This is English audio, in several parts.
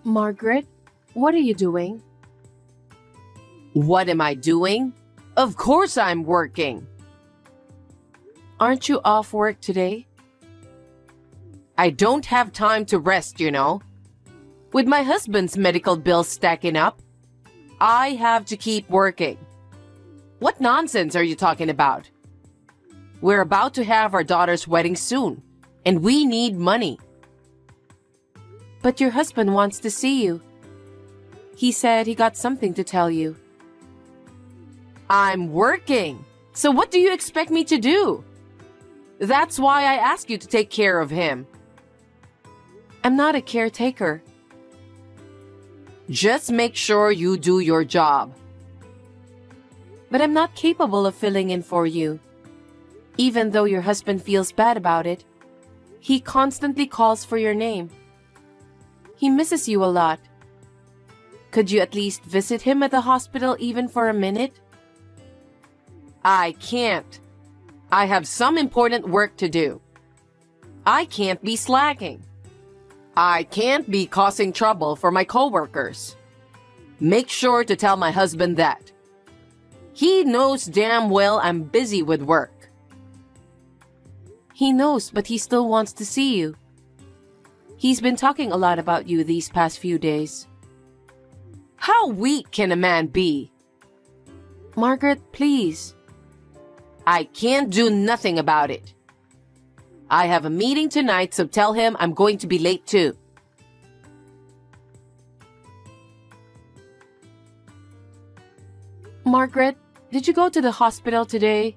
Margaret, what are you doing? What am I doing? Of course I'm working. Aren't you off work today? I don't have time to rest, you know. With my husband's medical bills stacking up, I have to keep working. What nonsense are you talking about? We're about to have our daughter's wedding soon, and we need money. But your husband wants to see you. He said he got something to tell you. I'm working, so what do you expect me to do? That's why I ask you to take care of him. I'm not a caretaker. Just make sure you do your job. But I'm not capable of filling in for you. Even though your husband feels bad about it, he constantly calls for your name. He misses you a lot. Could you at least visit him at the hospital even for a minute? I can't. I have some important work to do. I can't be slacking. I can't be causing trouble for my coworkers. Make sure to tell my husband that. He knows damn well I'm busy with work. He knows, but he still wants to see you. He's been talking a lot about you these past few days. How weak can a man be? Margaret, please. I can't do nothing about it. I have a meeting tonight, so tell him I'm going to be late too. Margaret, did you go to the hospital today?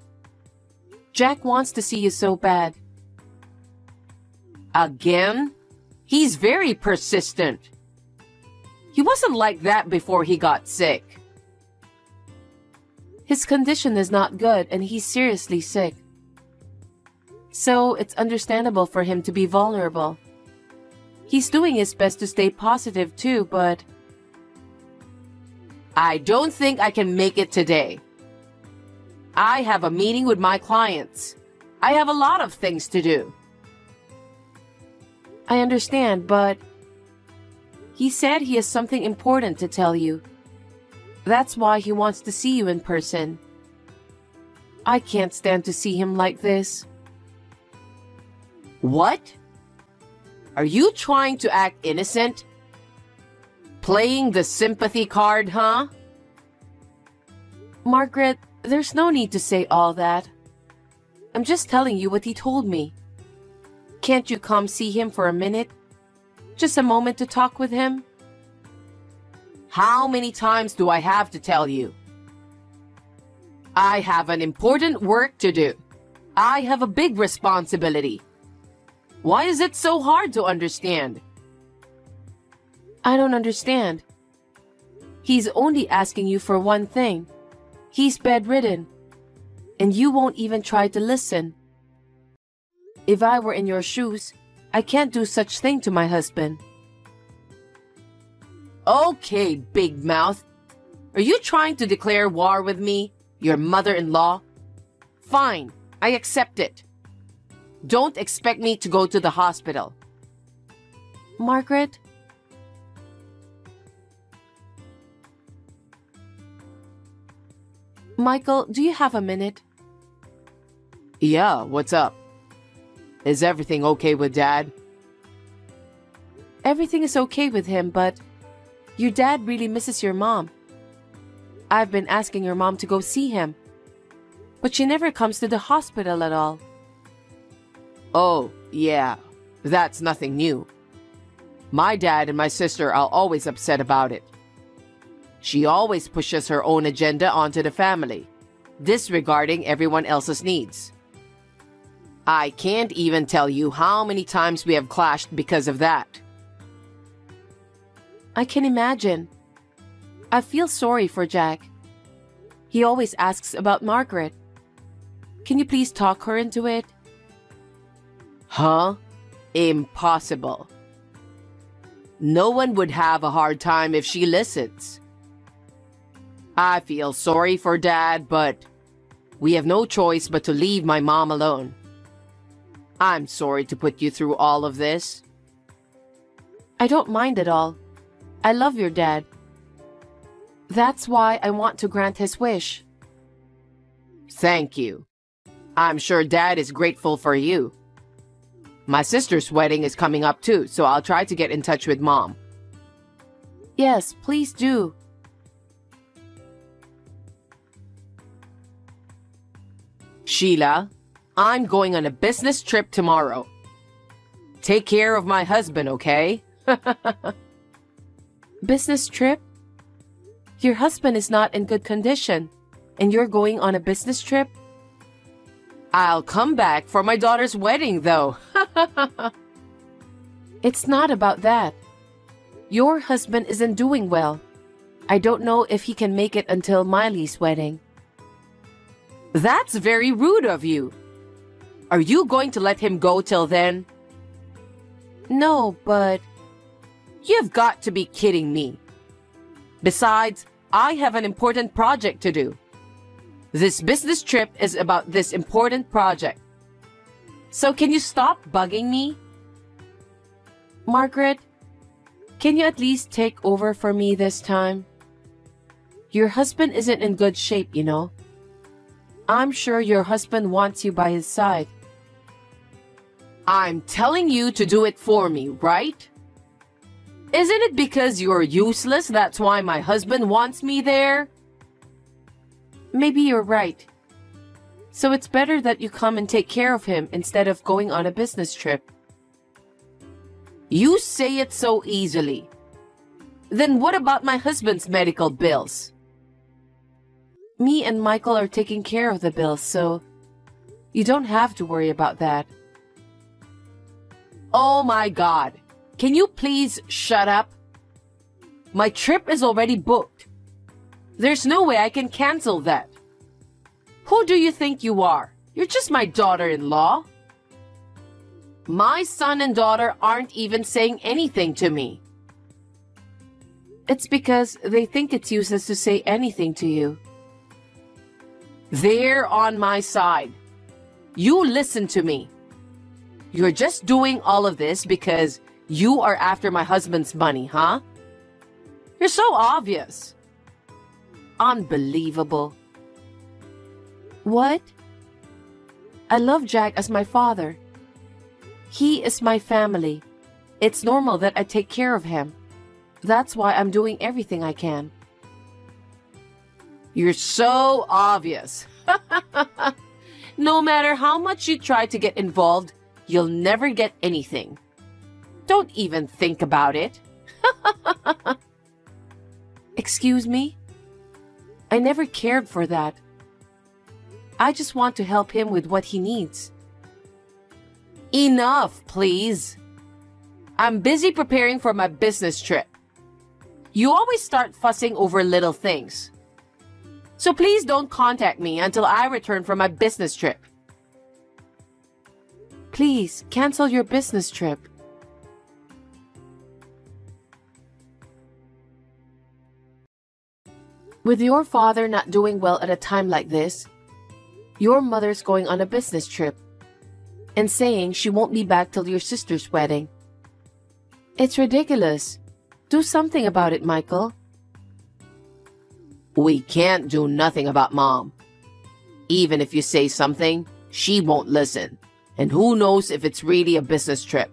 Jack wants to see you so bad. Again? He's very persistent. He wasn't like that before he got sick. His condition is not good and he's seriously sick. So it's understandable for him to be vulnerable. He's doing his best to stay positive too, but... I don't think I can make it today. I have a meeting with my clients. I have a lot of things to do. I understand, but... He said he has something important to tell you. That's why he wants to see you in person. I can't stand to see him like this. What? Are you trying to act innocent? Playing the sympathy card, huh? Margaret, there's no need to say all that. I'm just telling you what he told me. Can't you come see him for a minute? Just a moment to talk with him? How many times do I have to tell you? I have an important work to do. I have a big responsibility. Why is it so hard to understand? I don't understand. He's only asking you for one thing. He's bedridden. And you won't even try to listen. If I were in your shoes, I can't do such thing to my husband. Okay, big mouth. Are you trying to declare war with me, your mother-in-law? Fine, I accept it. Don't expect me to go to the hospital. Margaret? Michael, do you have a minute? Yeah, what's up? Is everything okay with Dad? Everything is okay with him, but your dad really misses your mom. I've been asking your mom to go see him, but she never comes to the hospital at all. Oh, yeah, that's nothing new. My dad and my sister are always upset about it. She always pushes her own agenda onto the family, disregarding everyone else's needs. I can't even tell you how many times we have clashed because of that. I can imagine. I feel sorry for Jack. He always asks about Margaret. Can you please talk her into it? Huh? Impossible. No one would have a hard time if she listens. I feel sorry for Dad, but we have no choice but to leave my mom alone. I'm sorry to put you through all of this. I don't mind at all. I love your dad. That's why I want to grant his wish. Thank you. I'm sure Dad is grateful for you. My sister's wedding is coming up too, so I'll try to get in touch with Mom. Yes, please do. Sheila, I'm going on a business trip tomorrow. Take care of my husband, okay? Business trip? Your husband is not in good condition, and you're going on a business trip? I'll come back for my daughter's wedding, though. It's not about that. Your husband isn't doing well. I don't know if he can make it until Miley's wedding. That's very rude of you. Are you going to let him go till then? No, but... You've got to be kidding me. Besides, I have an important project to do. This business trip is about this important project. So can you stop bugging me? Margaret, can you at least take over for me this time? Your husband isn't in good shape, you know. I'm sure your husband wants you by his side. I'm telling you to do it for me, right? Isn't it because you're useless that's why my husband wants me there? Maybe you're right. So it's better that you come and take care of him instead of going on a business trip. You say it so easily. Then what about my husband's medical bills? Me and Michael are taking care of the bills, so you don't have to worry about that. Oh my God. Can you please shut up? My trip is already booked. There's no way I can cancel that. Who do you think you are? You're just my daughter-in-law. My son and daughter aren't even saying anything to me. It's because they think it's useless to say anything to you. They're on my side. You listen to me. You're just doing all of this because you are after my husband's money, huh? You're so obvious. Unbelievable. What? I love Jack as my father. He is my family. It's normal that I take care of him. That's why I'm doing everything I can. You're so obvious. No matter how much you try to get involved, you'll never get anything. Don't even think about it. Excuse me? I never cared for that. I just want to help him with what he needs. Enough, please. I'm busy preparing for my business trip. You always start fussing over little things. So please don't contact me until I return from my business trip. Please, cancel your business trip. With your father not doing well at a time like this, your mother's going on a business trip and saying she won't be back till your sister's wedding. It's ridiculous. Do something about it, Michael. We can't do nothing about Mom. Even if you say something, she won't listen. And who knows if it's really a business trip.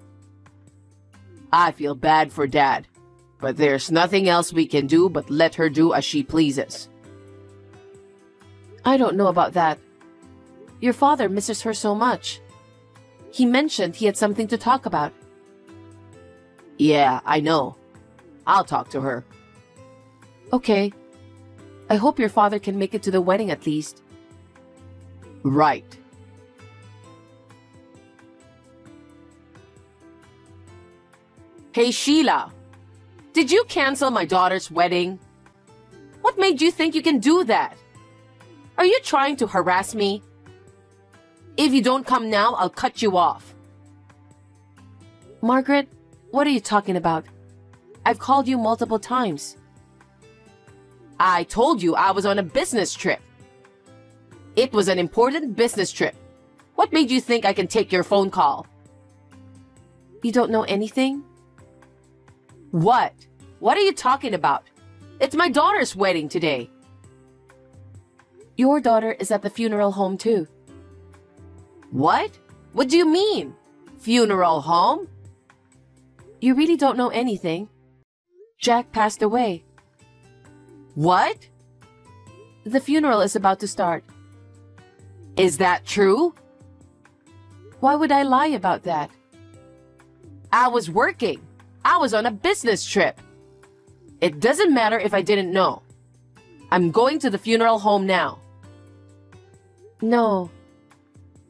I feel bad for Dad, but there's nothing else we can do but let her do as she pleases. I don't know about that. Your father misses her so much. He mentioned he had something to talk about. Yeah, I know. I'll talk to her. Okay. I hope your father can make it to the wedding at least. Right. Hey, Sheila. Did you cancel my daughter's wedding? What made you think you can do that? Are you trying to harass me? If you don't come now, I'll cut you off. Margaret, what are you talking about? I've called you multiple times. I told you I was on a business trip. It was an important business trip. What made you think I can take your phone call? You don't know anything? What? What are you talking about? It's my daughter's wedding today. Your daughter is at the funeral home too. What? What do you mean? Funeral home? You really don't know anything. Jack passed away. What? The funeral is about to start. Is that true? Why would I lie about that? I was working. I was on a business trip. It doesn't matter if I didn't know. I'm going to the funeral home now. No.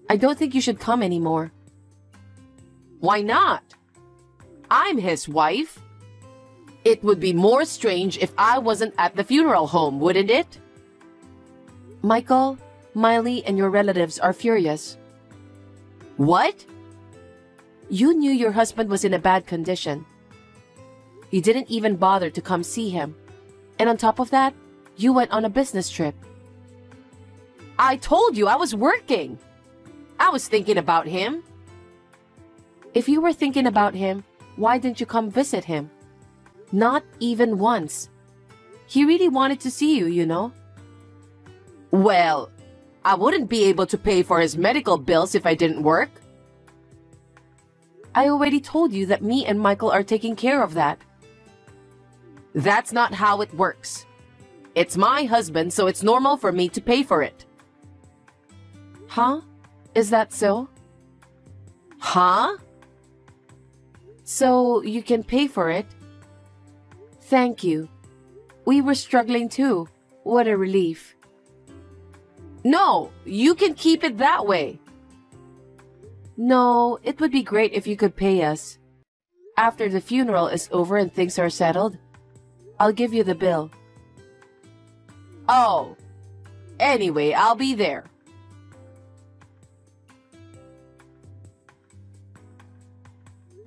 I don't think you should come anymore. Why not? I'm his wife. It would be more strange if I wasn't at the funeral home, wouldn't it? Michael, Miley, and your relatives are furious. What? You knew your husband was in a bad condition. You didn't even bother to come see him. And on top of that, you went on a business trip. I told you I was working. I was thinking about him. If you were thinking about him, why didn't you come visit him? Not even once. He really wanted to see you, you know. Well, I wouldn't be able to pay for his medical bills if I didn't work. I already told you that me and Michael are taking care of that. That's not how it works. It's my husband, so it's normal for me to pay for it. Huh? Is that so? Huh? So you can pay for it? Thank you. We were struggling too. What a relief. No, you can keep it that way. No, it would be great if you could pay us. After the funeral is over and things are settled, I'll give you the bill. Oh, anyway, I'll be there.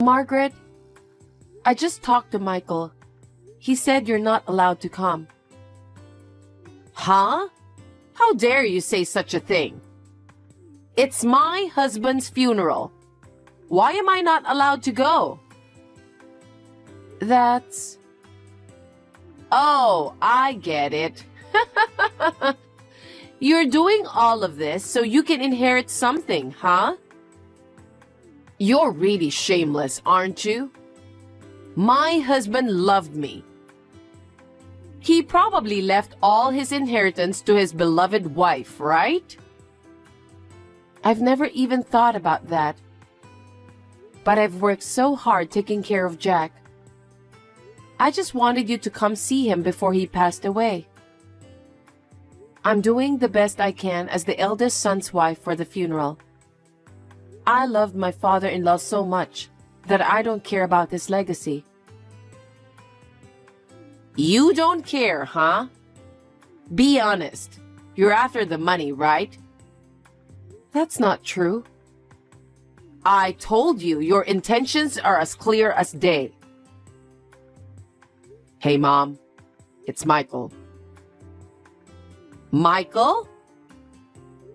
Margaret, I just talked to Michael. He said you're not allowed to come. Huh? How dare you say such a thing? It's my husband's funeral. Why am I not allowed to go? That's... Oh, I get it. You're doing all of this so you can inherit something, huh? You're really shameless, aren't you? My husband loved me. He probably left all his inheritance to his beloved wife, right? I've never even thought about that. But I've worked so hard taking care of Jack. I just wanted you to come see him before he passed away. I'm doing the best I can as the eldest son's wife for the funeral. I loved my father-in-law so much that I don't care about his legacy. You don't care, huh? Be honest. You're after the money, right? That's not true. I told you your intentions are as clear as day. Hey, Mom. It's Michael. Michael?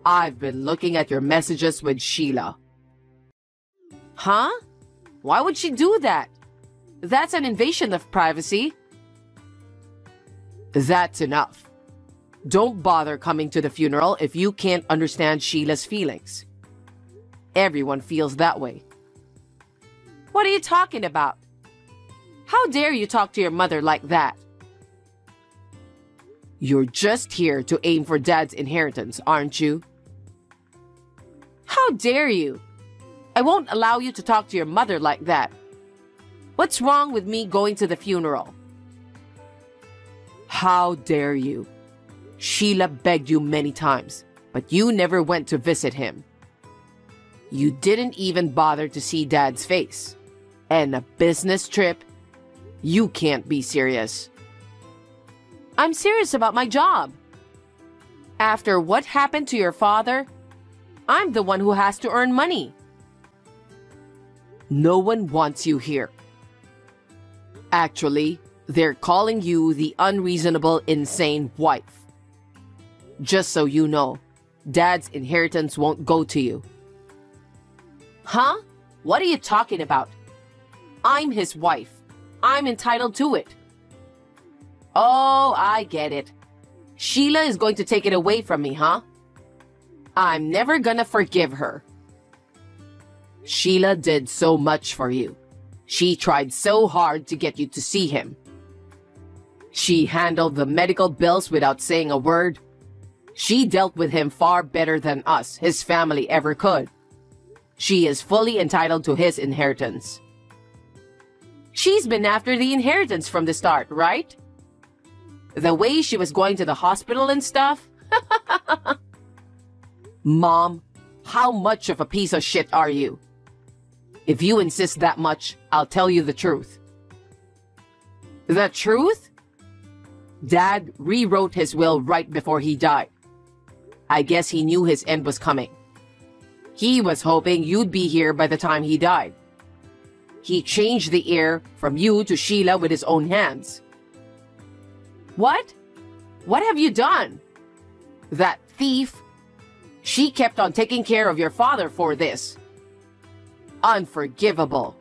I've been looking at your messages with Sheila. Huh? Why would she do that? That's an invasion of privacy. That's enough. Don't bother coming to the funeral if you can't understand Sheila's feelings. Everyone feels that way. What are you talking about? How dare you talk to your mother like that? You're just here to aim for Dad's inheritance, aren't you? How dare you? I won't allow you to talk to your mother like that. What's wrong with me going to the funeral? How dare you? Sheila begged you many times, but you never went to visit him. You didn't even bother to see Dad's face. And a business trip? You can't be serious. I'm serious about my job. After what happened to your father, I'm the one who has to earn money. No one wants you here. Actually, they're calling you the unreasonable, insane wife. Just so you know, Dad's inheritance won't go to you. Huh? What are you talking about? I'm his wife. I'm entitled to it. Oh, I get it. Sheila is going to take it away from me, huh? I'm never gonna forgive her. Sheila did so much for you. She tried so hard to get you to see him. She handled the medical bills without saying a word. She dealt with him far better than us, his family, ever could. She is fully entitled to his inheritance. She's been after the inheritance from the start, right? The way she was going to the hospital and stuff? Mom, how much of a piece of shit are you? If you insist that much, I'll tell you the truth. The truth? Dad rewrote his will right before he died. I guess he knew his end was coming. He was hoping you'd be here by the time he died. He changed the heir from you to Sheila with his own hands. What? What have you done? That thief. She kept on taking care of your father for this. Unforgivable.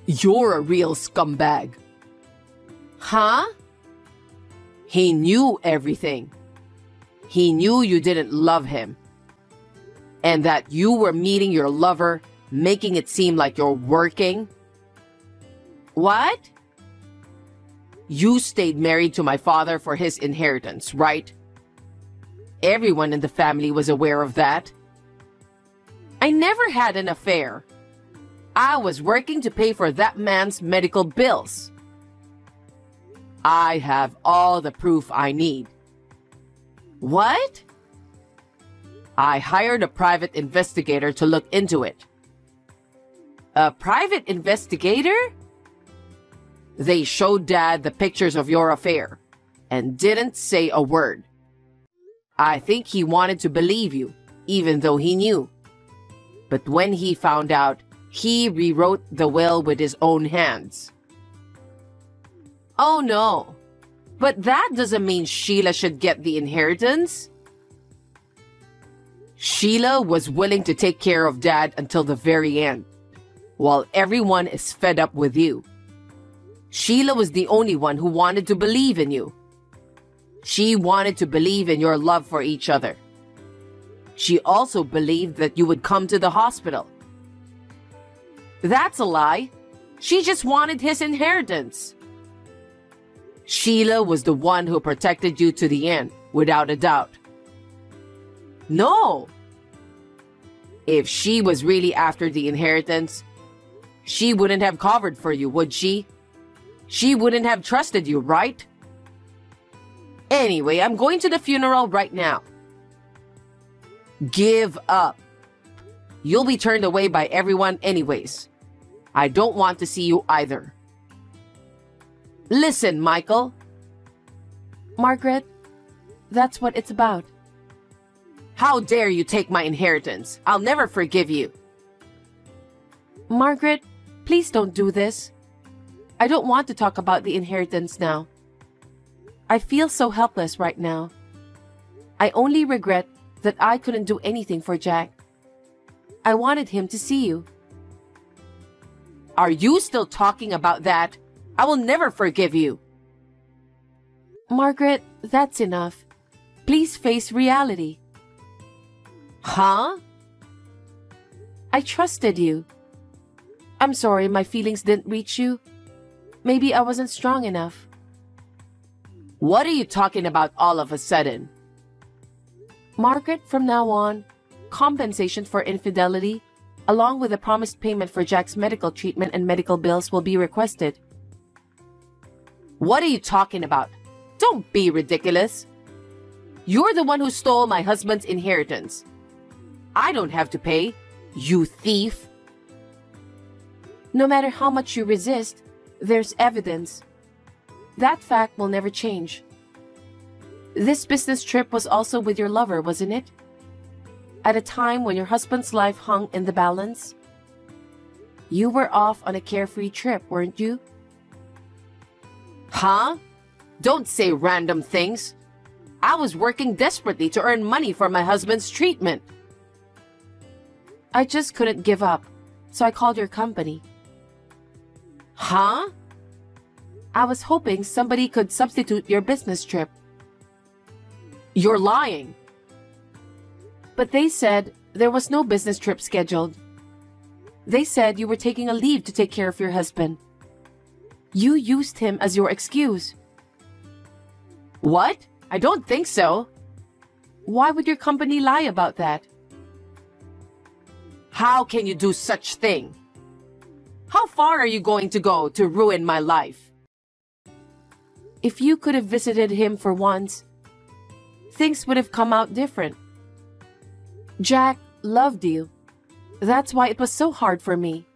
You're a real scumbag. Huh? He knew everything. He knew you didn't love him. And that you were meeting your lover, making it seem like you're working. What? You stayed married to my father for his inheritance, right? Everyone in the family was aware of that. I never had an affair. I was working to pay for that man's medical bills. I have all the proof I need. What? I hired a private investigator to look into it. A private investigator? They showed Dad the pictures of your affair and didn't say a word. I think he wanted to believe you, even though he knew. But when he found out, he rewrote the will with his own hands. Oh no, but that doesn't mean Sheila should get the inheritance. Sheila was willing to take care of Dad until the very end, while everyone is fed up with you. Sheila was the only one who wanted to believe in you. She wanted to believe in your love for each other. She also believed that you would come to the hospital. That's a lie. She just wanted his inheritance. Sheila was the one who protected you to the end, without a doubt. No! If she was really after the inheritance, she wouldn't have covered for you, would she? She wouldn't have trusted you, right? Anyway, I'm going to the funeral right now. Give up. You'll be turned away by everyone anyways. I don't want to see you either. Listen, Michael. Margaret, that's what it's about. How dare you take my inheritance? I'll never forgive you. Margaret, please don't do this. I don't want to talk about the inheritance now. I feel so helpless right now. I only regret that I couldn't do anything for Jack. I wanted him to see you. Are you still talking about that? I will never forgive you. Margaret, that's enough. Please face reality. Huh? I trusted you. I'm sorry my feelings didn't reach you. Maybe I wasn't strong enough. What are you talking about all of a sudden? Margaret, from now on, compensation for infidelity, along with the promised payment for Jack's medical treatment and medical bills, will be requested. What are you talking about? Don't be ridiculous. You're the one who stole my husband's inheritance. I don't have to pay, you thief. No matter how much you resist, there's evidence. That fact will never change. This business trip was also with your lover, wasn't it? At a time when your husband's life hung in the balance? You were off on a carefree trip, weren't you? Huh? Don't say random things. I was working desperately to earn money for my husband's treatment. I just couldn't give up, so I called your company. Huh? I was hoping somebody could substitute your business trip. You're lying. But they said there was no business trip scheduled. They said you were taking a leave to take care of your husband. You used him as your excuse. What? I don't think so. Why would your company lie about that? How can you do such thing? How far are you going to go to ruin my life? If you could have visited him for once, things would have come out different. Jack loved you. That's why it was so hard for me.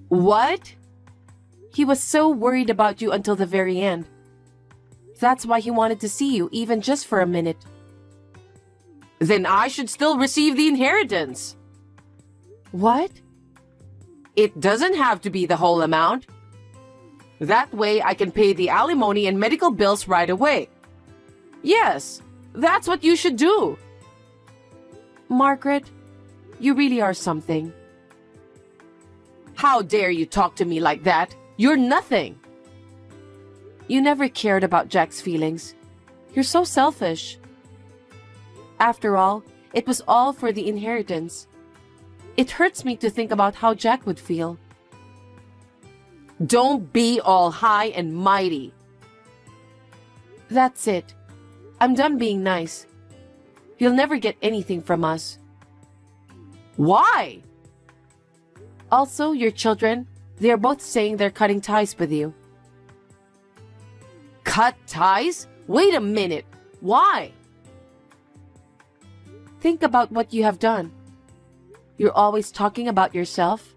What? He was so worried about you until the very end. That's why he wanted to see you, even just for a minute. Then I should still receive the inheritance. What? It doesn't have to be the whole amount. That way I can pay the alimony and medical bills right away. Yes, that's what you should do. Margaret, you really are something. How dare you talk to me like that? You're nothing. You never cared about Jack's feelings. You're so selfish. After all, it was all for the inheritance. It hurts me to think about how Jack would feel. Don't be all high and mighty. That's it. I'm done being nice. You'll never get anything from us. Why? Also, your children, they are both saying they're cutting ties with you. Cut ties? Wait a minute. Why? Think about what you have done. You're always talking about yourself.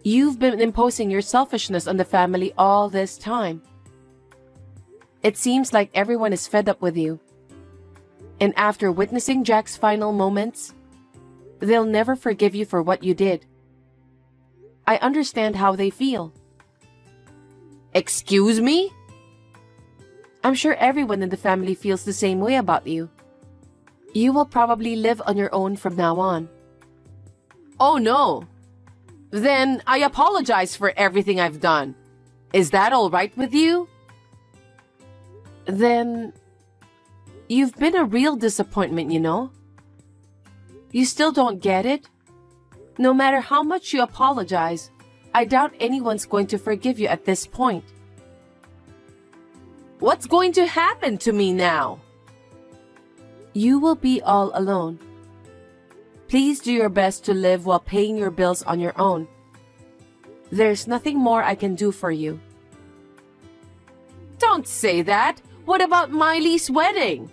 You've been imposing your selfishness on the family all this time. It seems like everyone is fed up with you. And after witnessing Jack's final moments, they'll never forgive you for what you did. I understand how they feel. Excuse me? I'm sure everyone in the family feels the same way about you. You will probably live on your own from now on. Oh no. Then I apologize for everything I've done. Is that all right with you? Then you've been a real disappointment, you know. You still don't get it? No matter how much you apologize, I doubt anyone's going to forgive you at this point. What's going to happen to me now? You will be all alone. Please do your best to live while paying your bills on your own. There's nothing more I can do for you. Don't say that. What about Miley's wedding?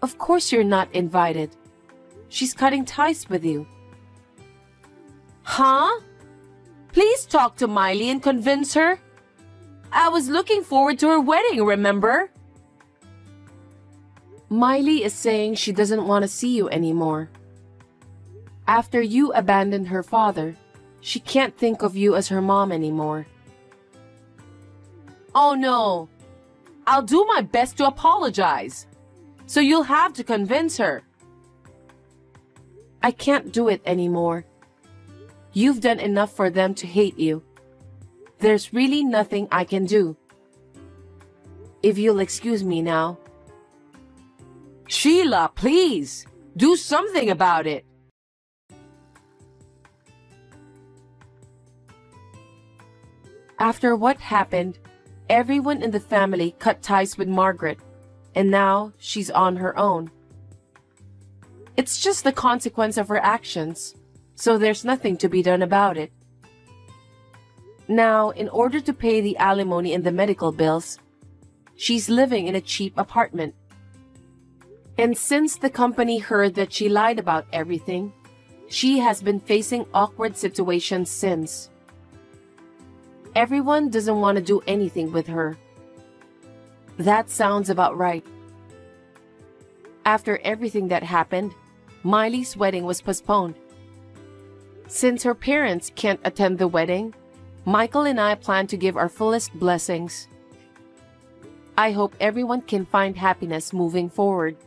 Of course you're not invited. She's cutting ties with you. Huh? Please talk to Miley and convince her. I was looking forward to her wedding, remember? Miley is saying she doesn't want to see you anymore. After you abandoned her father, she can't think of you as her mom anymore. Oh no. I'll do my best to apologize. So you'll have to convince her. I can't do it anymore. You've done enough for them to hate you. There's really nothing I can do. If you'll excuse me now. Sheila, please, do something about it. After what happened, everyone in the family cut ties with Margaret, and now she's on her own. It's just the consequence of her actions, so there's nothing to be done about it. Now, in order to pay the alimony and the medical bills, she's living in a cheap apartment. And since the company heard that she lied about everything, she has been facing awkward situations since. Everyone doesn't want to do anything with her. That sounds about right. After everything that happened, Miley's wedding was postponed. Since her parents can't attend the wedding, Michael and I plan to give our fullest blessings. I hope everyone can find happiness moving forward.